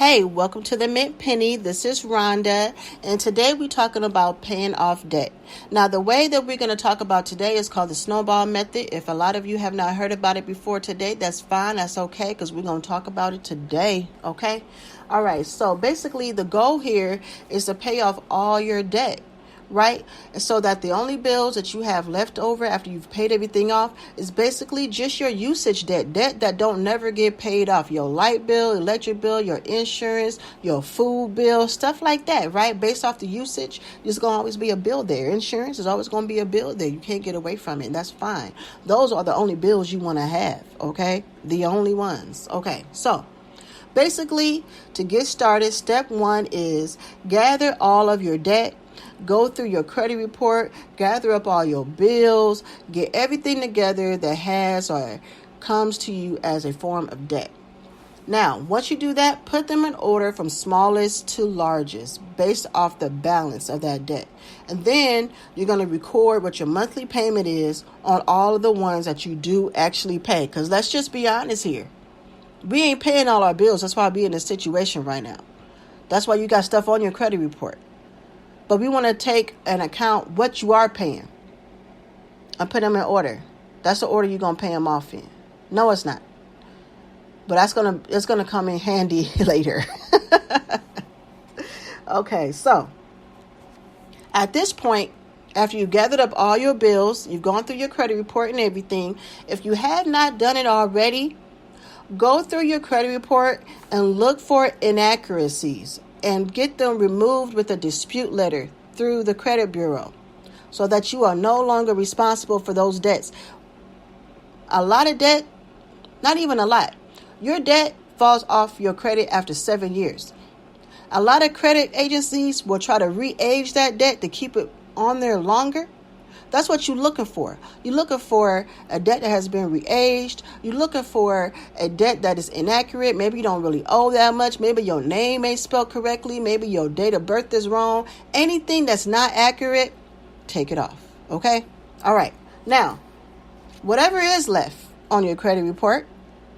Hey, welcome to the Mint Penny. This is Rhonda, and today we're talking about paying off debt. Now, the way that we're going to talk about today is called the snowball method. If a lot of you have not heard about it before today, that's fine. That's okay, because we're going to talk about it today, okay? All right, so basically the goal here is to pay off all your debt, right? So that the only bills that you have left over after you've paid everything off is basically just your usage debt that don't never get paid off. Your light bill, electric bill, your insurance, your food bill, stuff like that, right? Based off the usage, there's going to always be a bill there. Insurance is always going to be a bill there. You can't get away from it, and that's fine. Those are the only bills you want to have, okay? The only ones. Okay, so basically, to get started, step one is gather all of your debt. Go through your credit report, gather up all your bills, get everything together that has or comes to you as a form of debt. Now, once you do that, put them in order from smallest to largest based off the balance of that debt. And then you're going to record what your monthly payment is on all of the ones that you do actually pay. Because let's just be honest here. We ain't paying all our bills. That's why we're in this situation right now. That's why you got stuff on your credit report. But we want to take an account what you are paying and put them in order. That's the order you're going to pay them off in. No, it's not. But it's going to come in handy later. Okay, so at this point, after you've gathered up all your bills, you've gone through your credit report and everything, if you have not done it already, go through your credit report and look for inaccuracies and get them removed with a dispute letter through the credit bureau so that you are no longer responsible for those debts. A lot of debt, not even a lot, your debt falls off your credit after 7 years. A lot of credit agencies will try to re-age that debt to keep it on there longer. That's what you're looking for. You're looking for a debt that has been re-aged. You're looking for a debt that is inaccurate. Maybe you don't really owe that much. Maybe your name ain't spelled correctly. Maybe your date of birth is wrong. Anything that's not accurate, take it off. Okay? All right. Now, whatever is left on your credit report,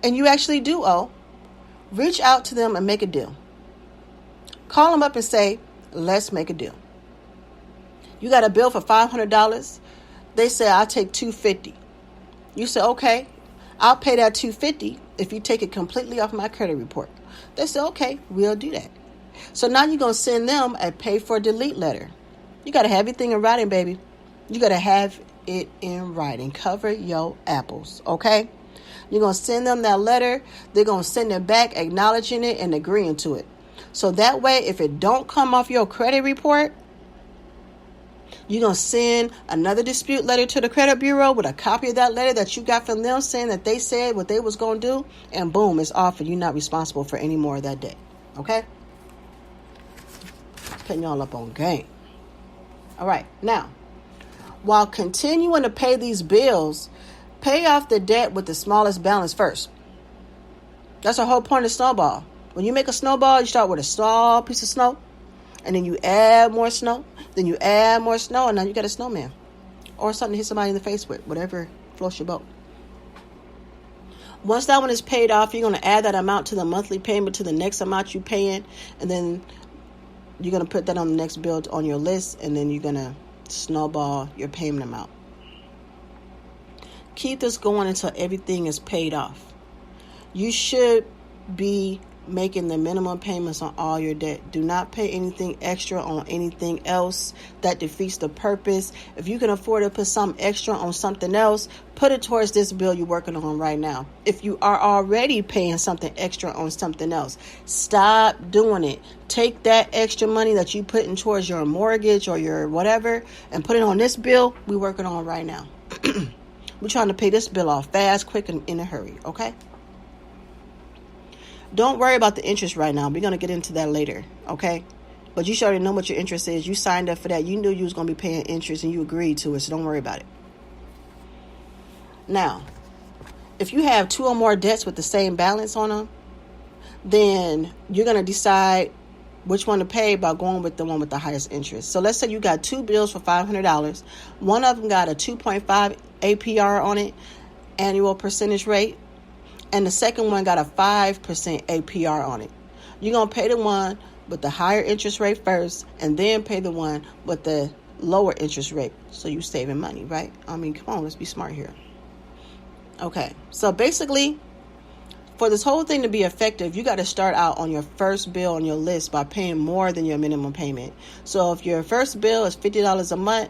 and you actually do owe, reach out to them and make a deal. Call them up and say, let's make a deal. You got a bill for $500. They say, I'll take $250. You say, okay, I'll pay that $250 if you take it completely off my credit report. They say, okay, we'll do that. So now you're going to send them a pay for delete letter. You got to have everything in writing, baby. You got to have it in writing. Cover your apples, okay? You're going to send them that letter. They're going to send it back acknowledging it and agreeing to it. So that way, if it don't come off your credit report, you're going to send another dispute letter to the credit bureau with a copy of that letter that you got from them saying that they said what they was going to do. And boom, it's off and you're not responsible for any more of that debt. Okay? Putting y'all up on game. All right. Now, while continuing to pay these bills, pay off the debt with the smallest balance first. That's the whole point of snowball. When you make a snowball, you start with a small piece of snow. And then you add more snow. Then you add more snow. And now you got a snowman. Or something to hit somebody in the face with. Whatever floats your boat. Once that one is paid off, you're going to add that amount to the monthly payment to the next amount you're paying. And then you're going to put that on the next bill on your list. And then you're going to snowball your payment amount. Keep this going until everything is paid off. You should be making the minimum payments on all your debt. Do not pay anything extra on anything else. That defeats the purpose. If you can afford to put some extra on something else, put it towards this bill you're working on right now. If you are already paying something extra on something else, stop doing it. Take that extra money that you put in towards your mortgage or your whatever and put it on this bill we're working on right now. We're trying to pay this bill off fast, quick, and in a hurry, okay? Don't worry about the interest right now. We're going to get into that later, okay? But you should already know what your interest is. You signed up for that. You knew you was going to be paying interest and you agreed to it, so don't worry about it. Now, if you have two or more debts with the same balance on them, then you're going to decide which one to pay by going with the one with the highest interest. So let's say you got two bills for $500. One of them got a 2.5 APR on it, annual percentage rate. And the second one got a 5% APR on it. You're going to pay the one with the higher interest rate first, and then pay the one with the lower interest rate. So you're saving money, right? I mean, come on, let's be smart here. Okay, so basically, for this whole thing to be effective, you got to start out on your first bill on your list by paying more than your minimum payment. So if your first bill is $50 a month,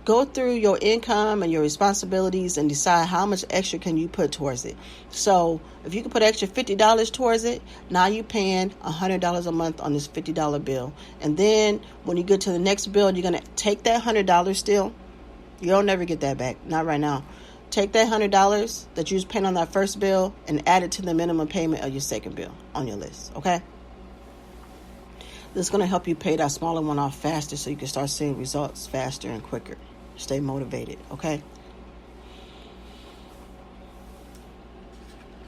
go through your income and your responsibilities and decide how much extra can you put towards it. So if you can put extra $50 towards it, now you're paying $100 a month on this $50 bill. And then when you get to the next bill, you're going to take that $100 still. You'll never get that back. Not right now. Take that $100 that you was paying on that first bill and add it to the minimum payment of your second bill on your list, okay? This is going to help you pay that smaller one off faster so you can start seeing results faster and quicker. Stay motivated, okay?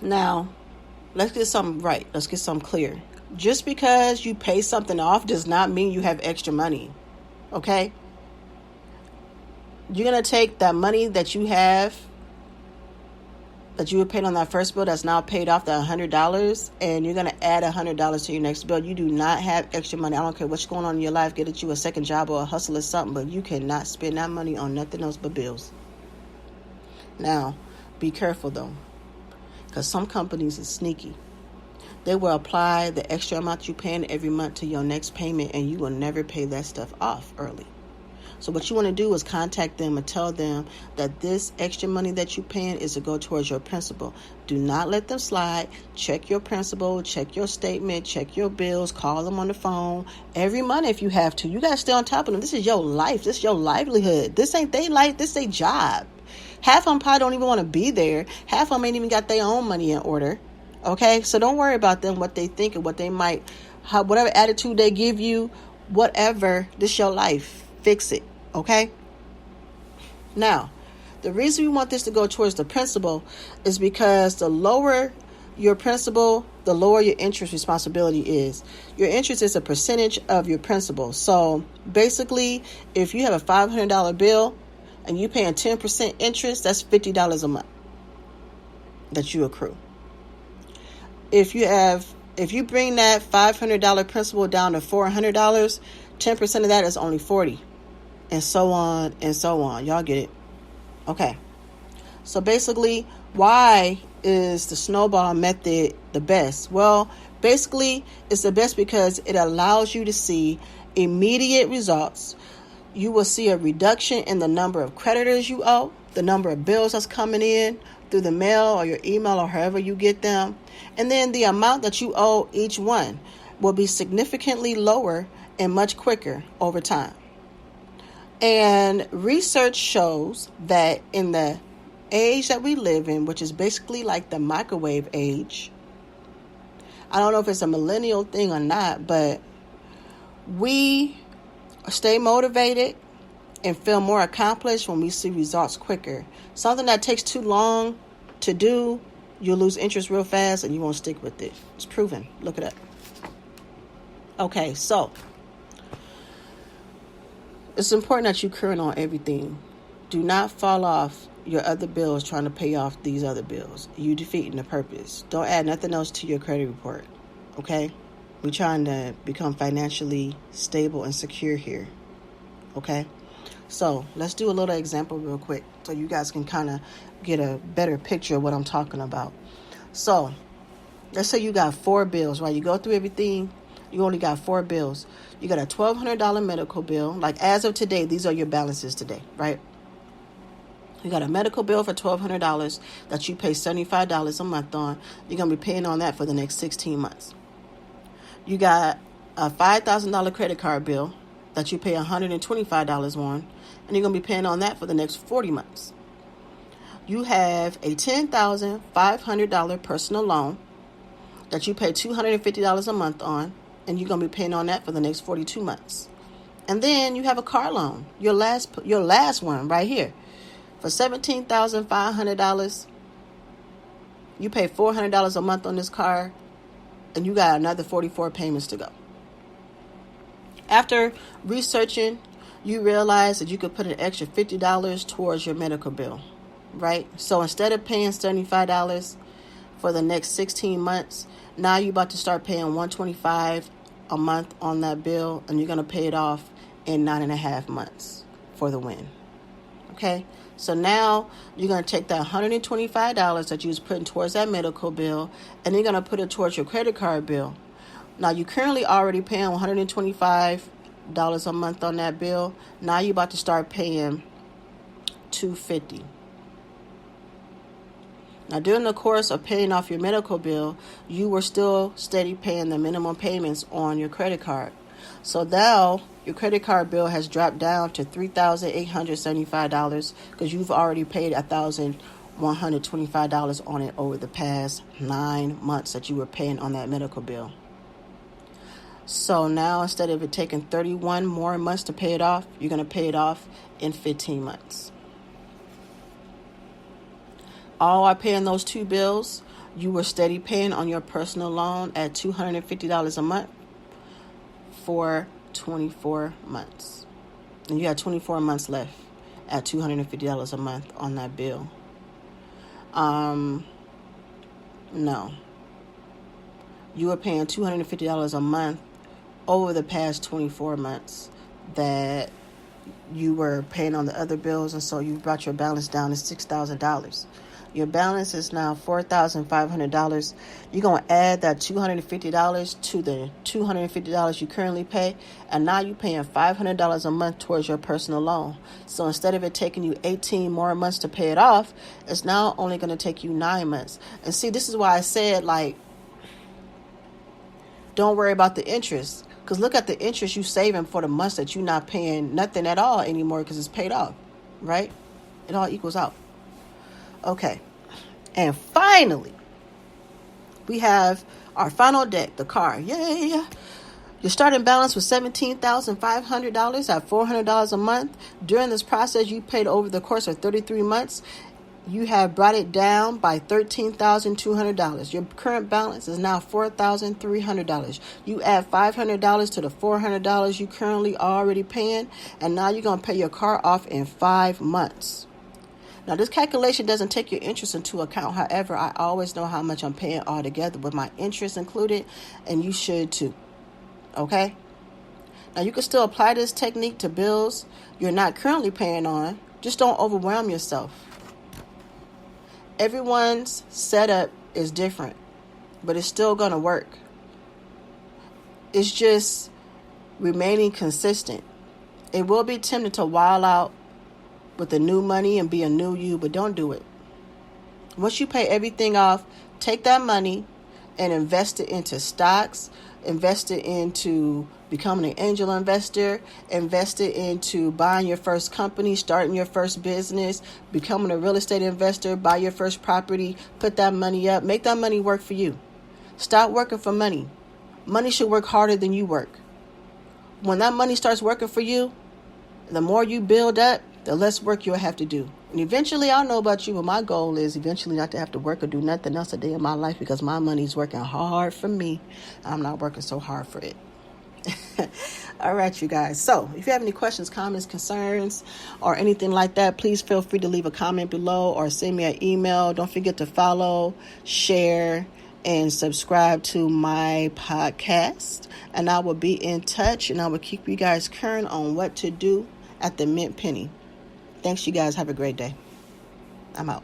Now, let's get something right. Let's get something clear. Just because you pay something off does not mean you have extra money, okay? You're going to take that money that you have, that you were paid on that first bill that's now paid off, that $100, and you're going to add $100 to your next bill. You do not have extra money. I don't care what's going on in your life. Get you a second job or a hustle or something, but you cannot spend that money on nothing else but bills. Now, be careful though, because some companies are sneaky. They will apply the extra amount you're paying every month to your next payment, and you will never pay that stuff off early. So what you want to do is contact them and tell them that this extra money that you're paying is to go towards your principal. Do not let them slide. Check your principal, check your statement, check your bills, call them on the phone every month if you have to. You got to stay on top of them. This is your life. This is your livelihood. This ain't their life. This is their job. Half of them probably don't even want to be there. Half of them ain't even got their own money in order. Okay? So don't worry about them, what they think and what they might, whatever attitude they give you, whatever. This is your life. Fix it. Okay? Now, the reason we want this to go towards the principal is because the lower your principal, the lower your interest responsibility is. Your interest is a percentage of your principal. So basically, if you have a $500 bill and you're paying 10% interest, that's $50 a month that you accrue. If you bring that $500 principal down to $400, 10% of that is only $40. And so on and so on. Y'all get it? Okay. So basically, why is the snowball method the best? Well, basically, it's the best because it allows you to see immediate results. You will see a reduction in the number of creditors you owe, the number of bills that's coming in through the mail or your email or however you get them. And then the amount that you owe each one will be significantly lower and much quicker over time. And research shows that in the age that we live in, which is basically like the microwave age, I don't know if it's a millennial thing or not, but we stay motivated and feel more accomplished when we see results quicker. Something that takes too long to do, you'll lose interest real fast and you won't stick with it. It's proven. Look it up. Okay, so it's important that you're current on everything. Do not fall off your other bills trying to pay off these other bills. You defeating the purpose. Don't add nothing else to your credit report. Okay? We're trying to become financially stable and secure here. Okay? So let's do a little example real quick so you guys can kind of get a better picture of what I'm talking about. So let's say you got 4 bills, right? You go through everything. You only got 4 bills. You got a $1,200 medical bill. Like as of today, these are your balances today, right? You got a medical bill for $1,200 that you pay $75 a month on. You're going to be paying on that for the next 16 months. You got a $5,000 credit card bill that you pay $125 on, and you're going to be paying on that for the next 40 months. You have a $10,500 personal loan that you pay $250 a month on, and you're going to be paying on that for the next 42 months. And then you have a car loan, your last one right here, for $17,500. You pay $400 a month on this car, and you got another 44 payments to go. After researching, you realize that you could put an extra $50 towards your medical bill, right? So instead of paying $75 for the next 16 months. Now you're about to start paying $125 a month on that bill, and you're going to pay it off in 9.5 months for the win. Okay? So now you're going to take that $125 that you was putting towards that medical bill, and you're going to put it towards your credit card bill. Now, you're currently already paying $125 a month on that bill. Now you're about to start paying $250. Now, during the course of paying off your medical bill, you were still steady paying the minimum payments on your credit card. So now your credit card bill has dropped down to $3,875 because you've already paid $1,125 on it over the past 9 months that you were paying on that medical bill. So now, instead of it taking 31 more months to pay it off, you're going to pay it off in 15 months. All while paying those two bills, you were steady paying on your personal loan at $250 a month for 24 months. And you had 24 months left at $250 a month on that bill. No. You were paying $250 a month over the past 24 months that you were paying on the other bills, and so you brought your balance down to $6,000. Your balance is now $4,500. You're going to add that $250 to the $250 you currently pay, and now you're paying $500 a month towards your personal loan. So instead of it taking you 18 more months to pay it off, it's now only going to take you 9 months. And see, this is why I said, don't worry about the interest. Because look at the interest you saving for the months that you're not paying nothing at all anymore because it's paid off, right? It all equals out. Okay. And finally, we have our final debt, the car. Yay! Your starting balance was $17,500 at $400 a month. During this process, you paid over the course of 33 months. You have brought it down by $13,200. Your current balance is now $4,300. You add $500 to the $400 you currently already paying, and now you're going to pay your car off in 5 months. Now, this calculation doesn't take your interest into account. However, I always know how much I'm paying altogether with my interest included, and you should too. Okay? Now, you can still apply this technique to bills you're not currently paying on. Just don't overwhelm yourself. Everyone's setup is different, but it's still going to work. It's just remaining consistent. It will be tempting to wild out with the new money and be a new you, but don't do it. Once you pay everything off, take that money and invest it into stocks, invest it into becoming an angel investor, invest it into buying your first company, starting your first business, becoming a real estate investor, buy your first property, put that money up, make that money work for you. Stop working for money. Money should work harder than you work. When that money starts working for you, the more you build up, the less work you'll have to do. And eventually, I don't know about you, but my goal is eventually not to have to work or do nothing else a day in my life because my money's working hard for me. I'm not working so hard for it. All right, you guys. So if you have any questions, comments, concerns, or anything like that, please feel free to leave a comment below or send me an email. Don't forget to follow, share, and subscribe to my podcast. And I will be in touch, and I will keep you guys current on what to do at the mint penny. Thanks, you guys. Have a great day. I'm out.